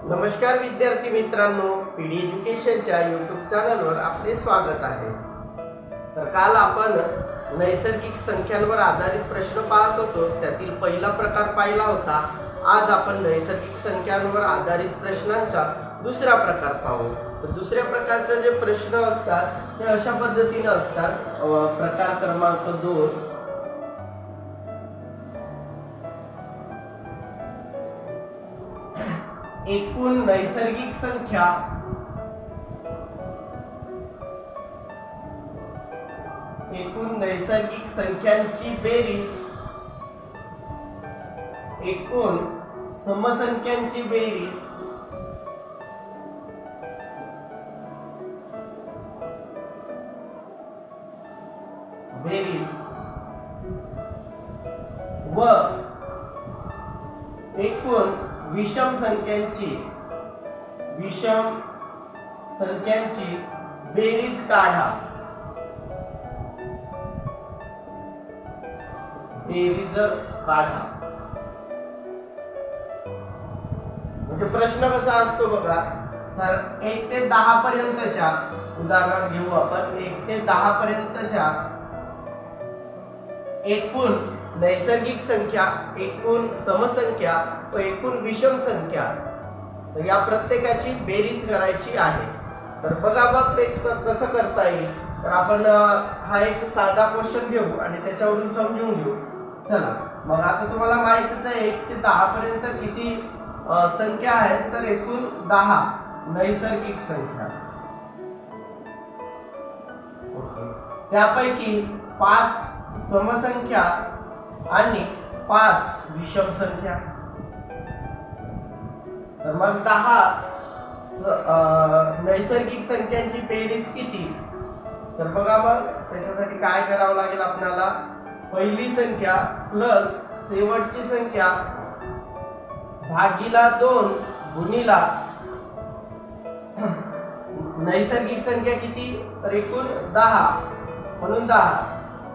नमस्कार विद्यार्थी मित्रांनो, पीडी एज्युकेशनच्या यूट्यूब चॅनलवर आपले स्वागत आहे। तर काल आपण नैसर्गिक संख्यांवर आधारित प्रश्न पाहत होतो, त्यातील पहिला प्रकार पाहिला होता। आज आपण नैसर्गिक संख्यांवर आधारित प्रश्नांचा दुसरा प्रकार पाहू। तर दुसऱ्या प्रकारचे जे प्रश्न असतात ते अशा पद्धतीने असतात। प्रकार क्रमांक 2, एकूण नैसर्गिक संख्या एकूण नैसर्गिक संख्यांची बेरीज एकूण समसंख्यांची बेरीज व एकूण विषम संख्यांची बेरीज काढा। म्हणजे प्रश्न कसा असतो बघा। तर 1 ते 10 पर्यंतच्या उदाहरण घेऊ आपण। 1 ते 10 पर्यंतच्या एकूण नैसर्गिक संख्या, एकूण समसंख्या व एकूण विषम संख्या, तर या प्रत्येकाची बेरीज करायची आहे। तर बघा ते कसं करता येईल। तर आपण हा एक साधा क्वेश्चन घेऊ आणि त्याच्यावरून समजून घेऊ। चला मग आता तुम्हाला माहितच आहे 1 ते 10 पर्यंत किती संख्या आहेत। तर एकूण 10 नैसर्गिक संख्या, त्यापैकी 5 समसंख्या आणि 5 विषम संख्या। तर मग 10 नैसर्गिक संख्यांची बेरीज किती? तर बघा मग त्याच्यासाठी काय करावं लागेल आपल्याला। पहिली संख्या प्लस शेवटची संख्या भागीला 2 गुणिला नैसर्गिक संख्या किती? तर एकूण 10 म्हणून 10।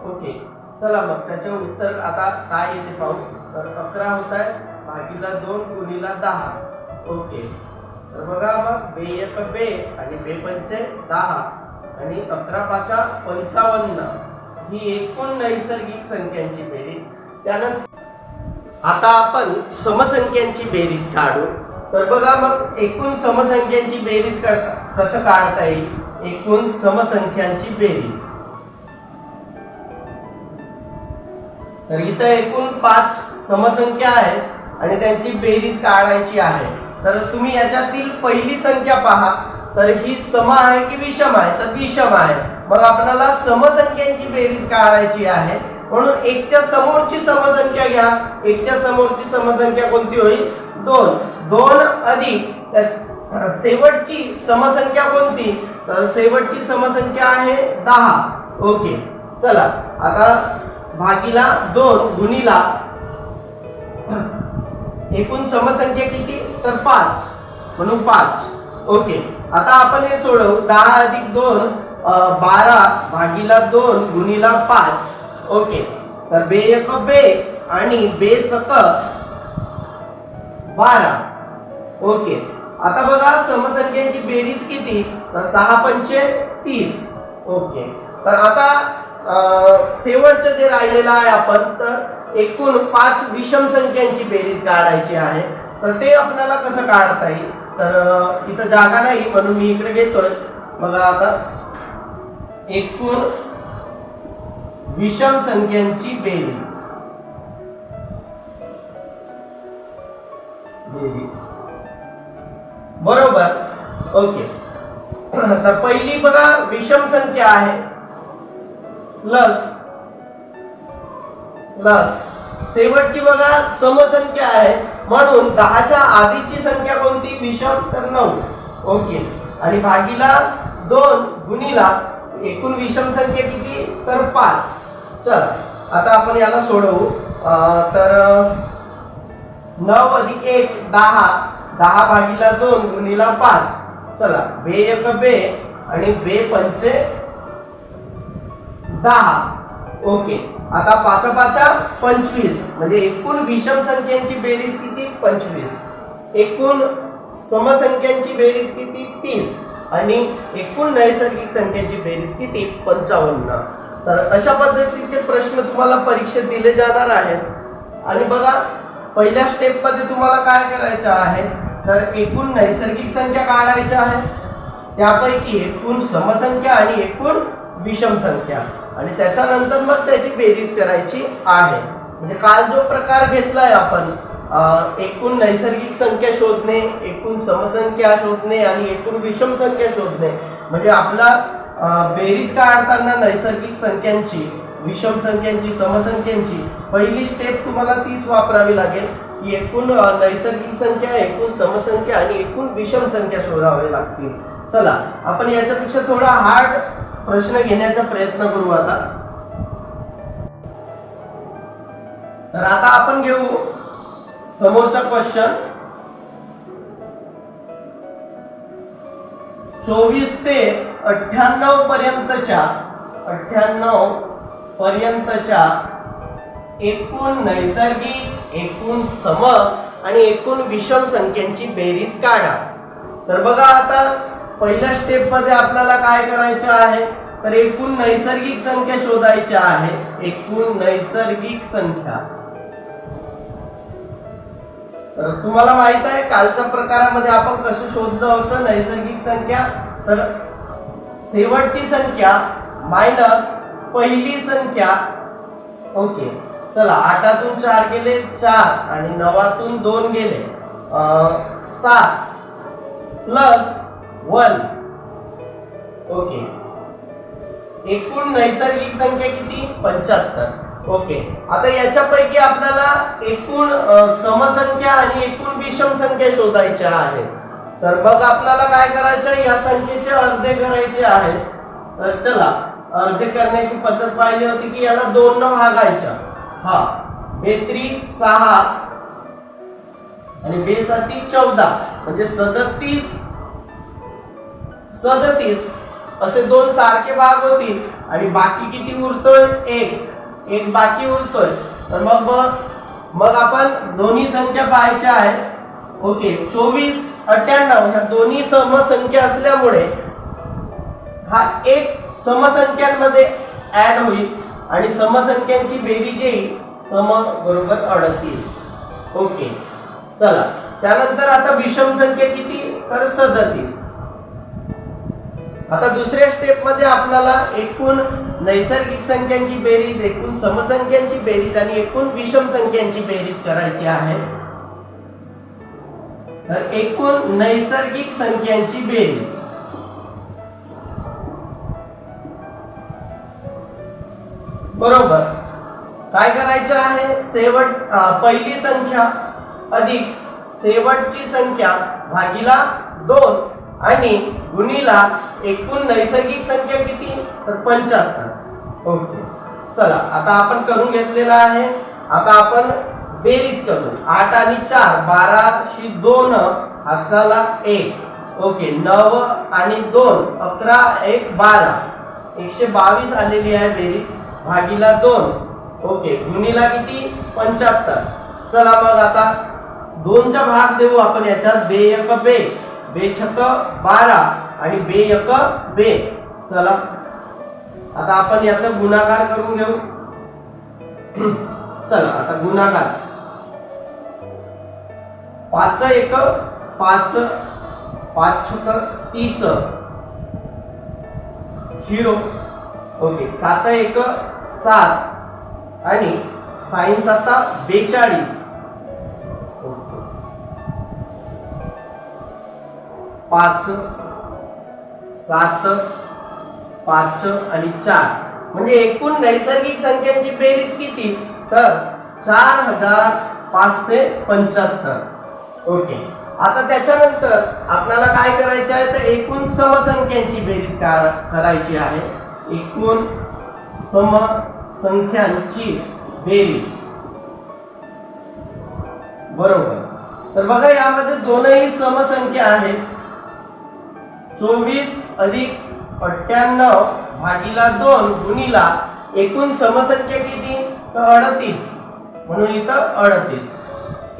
ओके, चला मग त्याचे उत्तर आता काय येते पाहू। तर 11 होत आहे भागीला 2 गुणिला 10। ओके, तर बघा मग बे 1 बे आणि बे 5 10 आणि 11 5 55 ही एकूण नैसर्गिक संख्यांची बेरीज। त्यानंतर आता आपण समसंख्यांची बेरीज काढू। तर बघा मग एकूण समसंख्यांची बेरीज कसं काढता येईल। एकूण समसंख्यांची बेरीज, तर इथं एकूण 5 समसंख्या आहेत आणि त्यांची बेरीज काढायची आहे। तर तुम्ही याच्यातील पहिली संख्या पहा, तर ही सम आहे की विषम आहे? तर विषम आहे। मग आपल्याला समसंख्यांची बेरीज काढायची आहे, म्हणून 1 च्या समोरची समसंख्या घ्या। 1 च्या समोरची समसंख्या कोणती होईल? 2। 2 अधिक शेवटची समसंख्या कोणती? तर शेवटची समसंख्या आहे 10। ओके, चला आता भागीला 2 गुणिला एकूण समसंख्या किती? तर 5 म्हणून 5। ओके, आता आपण हे सोडवू। 10 अधिक 2 12 भागीला 2 गुणिला 5। ओके, तर बे 1 बे आणि बे 7 12। ओके, आता बघा समसंख्यांची बेरीज किती? तर 6 पंचे 30। ओके, तर आता शेवटचं जे राहिलेलं आहे आपण, तर एकूण 5 विषम संख्यांची बेरीज काढायची आहे। तर ते आपल्याला कसं काढता येईल? तर इथं जागा नाही म्हणून मी इकडे घेतोय। बघा आता एकूण विषम संख्यांची बेरीज बरोबर। ओके, तर पहिली बघा विषम संख्या आहे प्लस शेवटची बघा समसंख्या आहे, म्हणून 10 च्या आधीची संख्या कोणती? विषम, तर 9। ओके, आणि भागीला 2 गुणिला एकूण विषम संख्या किती? तर 5। चला आता आपण याला सोडवू। तर 9 अधिक 1 10 10 भागीला 2 गुणिला 5। चला बे 1 बे आणि बे 5 10। ओके, आता 5 5 25 म्हणजे एकूण विषम संख्यांची बेरीज किती? 25। एकूण समसंख्यांची बेरीज किती 30 आणि एकूण नैसर्गिक संख्यांची बेरीज किती 55. तर अशा पद्धतीचे प्रश्न तुम्हाला परीक्षेत दिले जाणार आहेत. आणि बघा पहिल्या स्टेप मध्ये तुम्हाला काय करायचं आहे तर एकूण नैसर्गिक संख्या काढायच्या आहे, त्यापैकी एकूण समसंख्या आणि एकूण विषम संख्या आणि त्याच्यानंतर मग त्याची बेरीज करायची आहे. म्हणजे काल जो प्रकार घेतलाय आपण एकूण नैसर्गिक संख्या शोधणे, एकूण समसंख्या शोधणे आणि एकूण विषम संख्या शोधणे, म्हणजे आपला बेरीज काढताना नैसर्गिक संख्यांची, विषम संख्यांची, समसंख्यांची पहिली स्टेप तुम्हाला तीच वापरावी लागेल की एकूण नैसर्गिक संख्या, एकूण समसंख्या आणि एकूण विषम संख्या शोधावे लागतील. चला आपण याच्यापेक्षा थोडा हार्ड प्रश्न घेण्याचा प्रयत्न करू आता. तर आता आपण घेऊ समोरचा क्वेश्चन. 24 ते 98 पर्यंतच्या एकूण नैसर्गिक, एकूण सम आणि एकूण विषम संख्यांची बेरीज काढा. तर बघा आता पहिल्या स्टेप मध्ये आपल्याला काय करायचे आहे तर एकूण नैसर्गिक संख्या शोधायची आहे. एकूण नैसर्गिक संख्या, तर तुम्हाला माहित आहे कालच्या प्रकारामध्ये आपण कसं शोधलं होतं नैसर्गिक संख्या. तर शेवटची संख्या मायनस पहिली संख्या. ओके चला 8तून 4 गेले 4 आणि 9तून 2 गेले 7 प्लस 1. ओके एकूण नैसर्गिक संख्या किती 75. ओके आता याच्यापैकी आपल्याला एकूण समसंख्या आणि एकूण विषम संख्या शोधायच्या आहेत. तर मग आपल्याला काय करायचं या संख्येचे अर्धे करायचे आहेत. तर चला अर्धे करण्याची पद्धत पाहिली होती की याला 2 न भागायच्या. हा बेत्री 6 आणि बेसाती 14 म्हणजे 37 असे 2 सारखे भाग होतील आणि बाकी किती उरतोय एक बाकी उरतोय. तर मग आपण दोन्ही संख्या पाहायच्या आहेत. ओके 24 98 ह्या दोन्ही समसंख्या असल्यामुळे हा एक समसंख्यांमध्ये ऍड होईल आणि समसंख्यांची बेरीज येईल सम बरोबर 38. ओके चला त्यानंतर आता विषम संख्या किती तर 37. आता दुसऱ्या स्टेप मध्ये आपल्याला एकूण नैसर्गिक संख्यांची बेरीज, एकूण समसंख्यांची बेरीज आणि एकूण विषम संख्यांची बेरीज करायची आहे. तर एकूण नैसर्गिक संख्यांची बेरीज बरोबर काय करायचं आहे पहिली संख्या अधिक शेवटची संख्या भागिला 2 आणि गुणिला एकूण नैसर्गिक संख्या किती तर 75. ओके चला आता आपण करून घेतलेला आहे. आता आपण बेरीज करू. 8 आणि 4 12 शी 2 हाताला 1. ओके 9 आणि 2 11 1 12 122 आलेली आहे बेरीज भागिला 2. ओके गुणिला किती 75. चला मग आता 2 चा भाग देऊ आपण याच्यात. बे 1 बे, बे 6 12 आणि बे 1 बे. चला आता आपण याचा गुणाकार करून घेऊ. चला आता गुणाकार 5 1 5 5 6 30 0. ओके 7 1 7 आणि साइन 7 42. 5 7 5 आणि 4 म्हणजे एकूण नैसर्गिक संख्यांची बेरीज किती तर 4575. ओके आता त्याच्यानंतर आपल्याला काय करायचे आहे तर एकूण समसंख्यांची बेरीज करायची आहे. एकूण समसंख्यांची बेरीज बरोबर. तर बघा यामध्ये दोनही समसंख्या आहेत. 24 अधिक 98 भागिला 2 गुणिला एकूण समसंख्या किती तर 38 म्हणून इथं 38.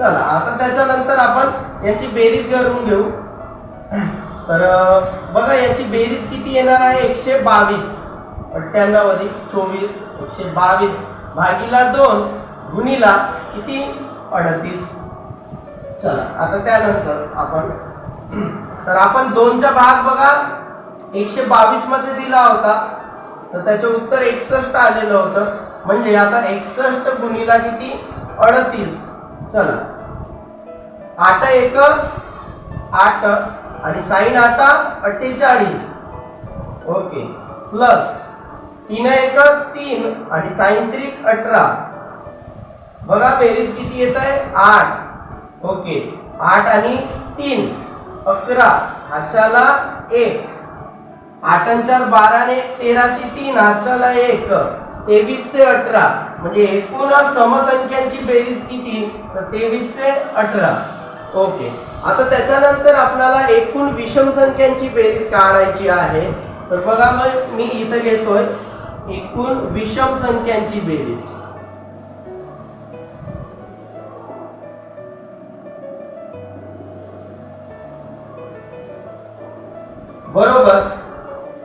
चला आता त्याच्यानंतर आपण याची बेरीज करून घेऊ. तर बघा याची बेरीज किती येणार आहे 122. 98 अधिक 24 122 भागीला 2 गुणिला किती 38. चला आता त्यानंतर आपण तर आपण 2चा भाग बघा 122 मध्ये दिला होता तर त्याचे उत्तर 61 आलेलं होतं. म्हणजे आता 61 गुणिला किती 38. चला 8 1 8 आणि साइन 8 48. ओके प्लस 3 1 3 आणि साइन 3 18. बघा बेरीज किती येत आहे 8. ओके 8 आणि 3 11 हातच्याला 1. 8 आणि 4 12 ने 13 शी 3 हातच्याला 1 23 ते 18. म्हणजे एकूण समसंख्यांची बेरीज किती तर 23 ते 18. ओके आता त्याच्यानंतर आपल्याला एकूण विषम संख्यांची बेरीज काढायची आहे. तर बघा मग मी इथे घेतोय एकूण विषम संख्यांची बेरीज. बरोबर.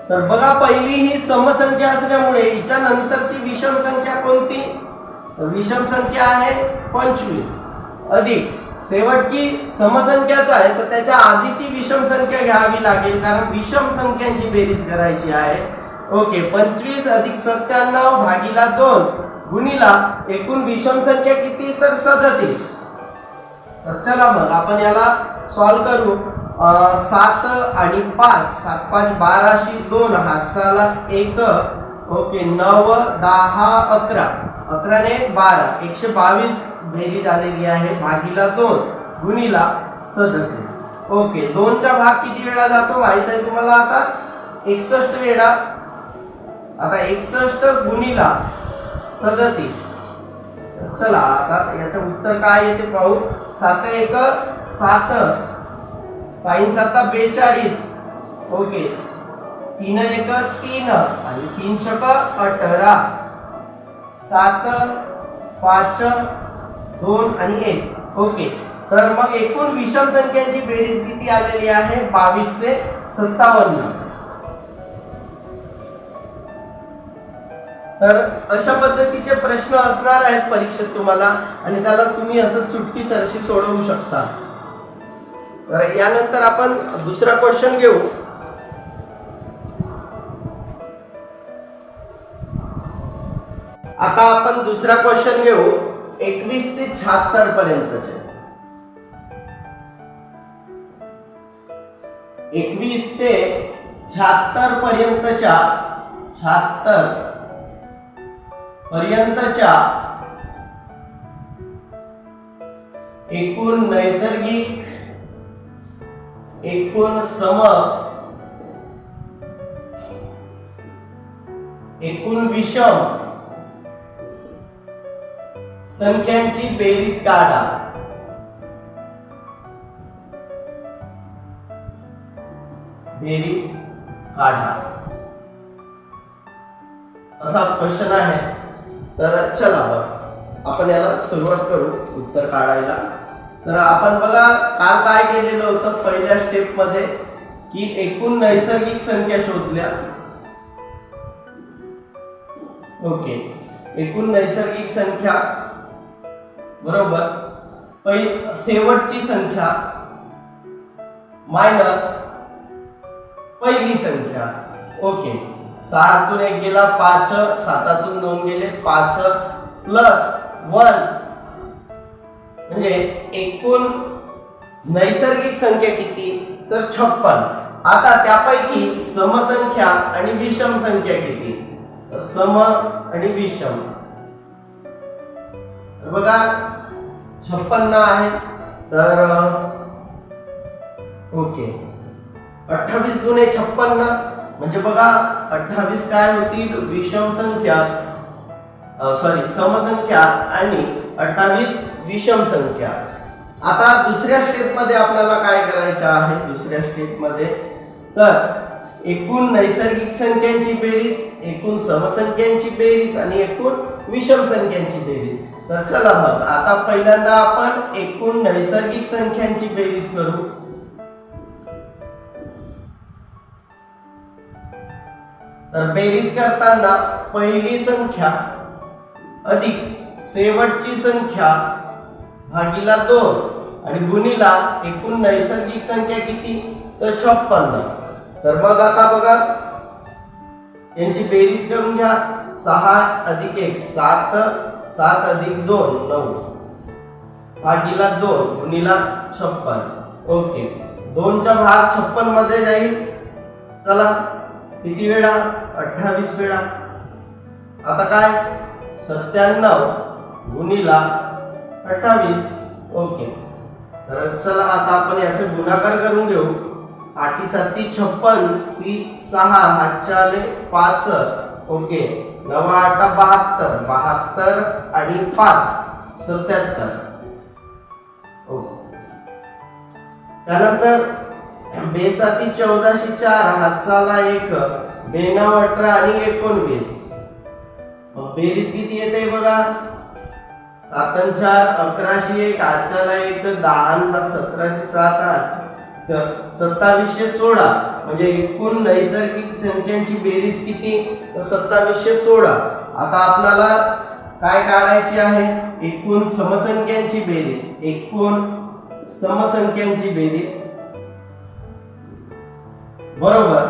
तर बघा पहिली ही समसंख्या असल्यामुळे हिच्या नंतरची विषम संख्या कोणती विषम संख्या आहे 25 अधिक शेवटची समसंख्याच आहे तर त्याच्या आधीची विषम संख्या घ्यावी लागेल कारण विषम संख्यांची बेरीज करायची आहे. ओके 25 अधिक 97 भागीला 2 गुणिला एकूण विषम संख्या किती तर 37. तर चला मग आपण याला सॉल्व करू. 7 आणि 5 7 5 12 शी 2 हातचाला 1. ओके 9 10 11 11 ने 12 122 बेरीज आलेली आहे भागीला 2 गुणिला 37. ओके 2 चा भाग किती वेळा जातो माहित आहे तुम्हाला आता 61 वेळा. आता 61 गुणिला 37. चला आता याचं उत्तर काय येते पाहू. 7 1 7 साइन 7 42. ओके 3 1 3 आणि 3 छक 18. 7 5 2 आणि 1. ओके तर मग एकूण विषम संख्यांची बेरीज किती आलेली आहे 22 ते 57. तर अशा पद्धतीचे प्रश्न असणार आहेत परीक्षेत तुम्हाला आणि त्याला तुम्ही असं चुटकी सरशी सोडवू शकता. तर यानंतर आपण दुसरा क्वेश्चन घेऊ. आता आपण दुसरा क्वेश्चन घेऊ 21 ते 76 पर्यंतचे. 21 ते 76 पर्यंतच्या एकूण नैसर्गिक एकूण सम एकूण विषम संख्यांची बेरीज काढा. बेरीज काढा असा क्वेश्चन आहे. तर चला बघ आपण याला सुरुवात करू उत्तर काढायला. तर आपण बघा काल काय केलेलं होतं पहिल्या स्टेप मध्ये की एकूण नैसर्गिक संख्या शोधल्या. ओके एकूण नैसर्गिक संख्या बरोबर शेवटची संख्या मायनस पहिली संख्या. ओके 6 1 गेला 5 7 2 गेले 5 प्लस 1 म्हणजे एकूण नैसर्गिक संख्या किती तर 56. आता त्यापैकी समसंख्या आणि विषम संख्या किती तर सम आणि विषम. बघा 56 आहे तर ओके 28 गुणे 56 म्हणजे बघा 28 काय होती विषम संख्या सॉरी समसंख्या आणि 28 विषम संख्या. आता दुसऱ्या स्टेप मध्ये आपल्याला काय करायचं आहे दुसऱ्या स्टेप मध्ये तर एकूण नैसर्गिक संख्यांची बेरीज एकूण समसंख्यांची बेरीज आणि एकूण विषम संख्यांची बेरीज तर चला मग आता पहिल्यांदा आपण एकूण नैसर्गिक संख्यांची बेरीज करू. तर बेरीज करताना पहिली संख्या अधिक शेवटची संख्या भागीला 2 आणि गुणीला एकूण नैसर्गिक संख्या किती, तर 56. तर मग आता बघा यांची बेरीज करून घ्या. 6 अधिक 1 7, 7 अधिक 2 9 भागीला 2 गुणीला 56. ओके, 2 चा भाग 56 मध्ये जाईल. चला किती वेळा, 28 वेळा. आता काय 97 गुणीला 28. ओके, तर चला आता आपण याचे गुणाकार करून घेऊ. 8 7 56, 6 हातच्या आले 5. ओके, 9 8 72, 72 आणि 5 77. त्यानंतर 2 7 14 4 हातचाला 1, 2 18 आणि 19. मग बेरीज किती येते बघा. 7 4 11 1 हातचाला 1, 10 7 17 7 2716. म्हणजे एकूण नैसर्गिक संख्यांची बेरीज किती, तर 2716. आता आपल्याला काय काढायची आहे, एकूण समसंख्यांची बेरीज. एकूण समसंख्यांची बेरीज बरोबर.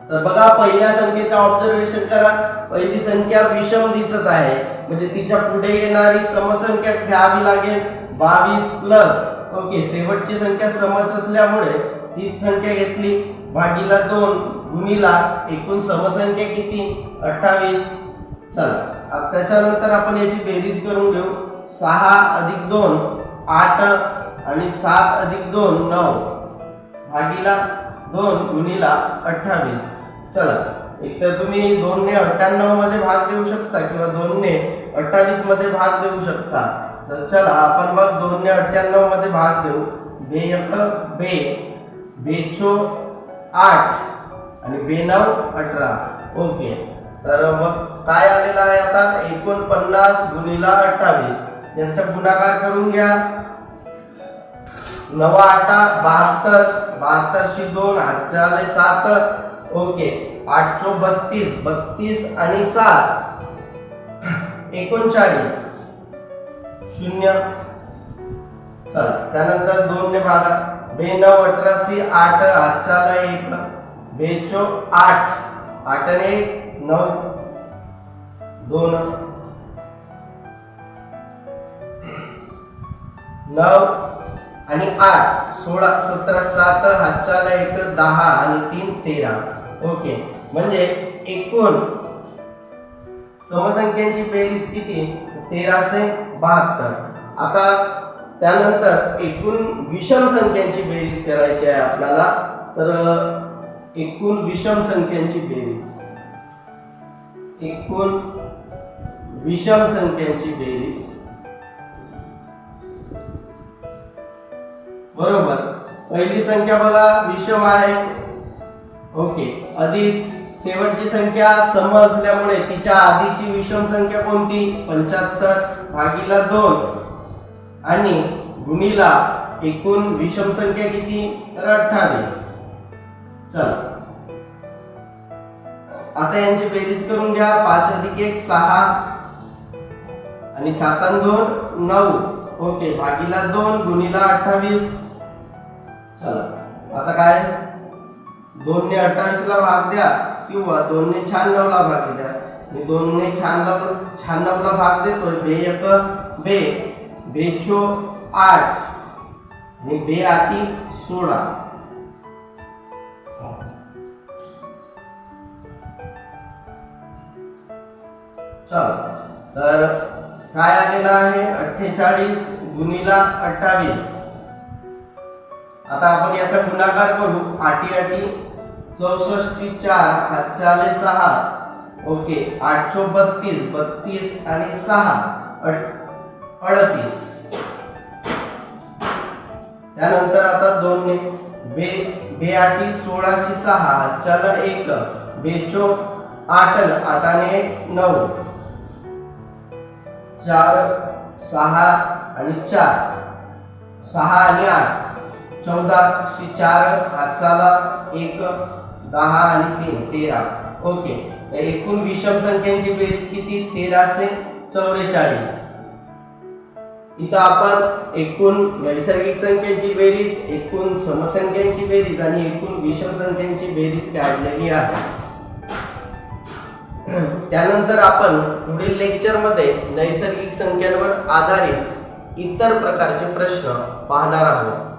तर बघा पहिल्या संख्येचा ऑब्झर्वेशन करा. पहिली संख्या विषम दिसत आहे, म्हणजे तिच्या पुढे येणारी समसंख्या घ्यावी लागेल 22 प्लस. ओके, शेवटची संख्या समच असल्यामुळे तीच संख्या घेतली भागीला 2 गुणीला एकूण समसंख्या किती 28. चला आता त्याच्यानंतर आपण याची बेरीज करून घेऊ. 6 अधिक 2 8 आणि 7 अधिक 2 9 भागीला 2 गुणीला 28. चला, एक तर तुम्ही 2 ने 98 मध्ये भाग देऊ शकता किंवा 2 ने 28 मध्ये भाग देऊ शकता. तर चला आपण मग 2 ने 98 मध्ये भाग देऊ. 2 1 2 2 8 आणि 2 9 18. ओके, तर मग काय आलेला आहे आता 49 गुणीला 28. यांचा गुणाकार करून घ्या. 9 8 72, 72 शी 2 हातच्या आले 7. ओके, 8 4 32, 32 आणि 7 39 0. चला त्यानंतर 2 ने भागा. 2 9 18 सी 8 हातच्या आला 1, 2 8 8 आणि 1 9 2 9 आणि 8 16 17 7 हातच्याला 1 10 आणि 3 13. ओके, म्हणजे एकूण समसंख्यांची बेरीज किती 1372. आता त्यानंतर एकूण विषम संख्यांची बेरीज करायची आहे आपल्याला. तर एकूण विषम संख्यांची बेरीज, एकूण विषम संख्यांची बेरीज बरोबर. पहिली संख्या बघा विषम आहे. ओके, अधिक शेवटची संख्या सम असल्यामुळे तिच्या आधीची विषम संख्या कोणती 75 भागीला 2 आणि गुणीला एकूण विषम संख्या किती तर 28. चला आता यांची बेरीज करून घ्या. 5 अधिक 1 6 आणि 7 आणि 2 9. ओके, भागीला 2 गुणीला 28. चला आता काय 2 ने 28 ला भाग द्या किंवा 2 ने 96 ला भाग द्या. मी 2 ने 96 ला भाग देतोय. 2 1 2 2 8 आणि 2 8 16. चला तर काय आलेला आहे 48 गुणीला 28. आता आपण याचा गुणाकार करू. 8 8 64 4 हातच्या आले 6. ओके, 8 4 32 32 आणि 6 38. त्यानंतर आता 2 ने 2 8 16 शी 6 हातच्याला 1 2 8 8 आणि 1 9. 4 6 आणि 4 6 आणि 8 14 शी 4 हातचाला 1 10 आणि 3 13. ओके, तर एकूण विषम संख्यांची बेरीज किती? 13 से 44. इथं आपण एकूण नैसर्गिक संख्यांची बेरीज, एकूण समसंख्यांची बेरीज आणि एकूण विषम संख्यांची बेरीज काढलेली आहे. त्यानंतर आपण पुढील लेक्चरमध्ये नैसर्गिक संख्यांवर आधारित इतर प्रकारचे प्रश्न पाहणार आहोत.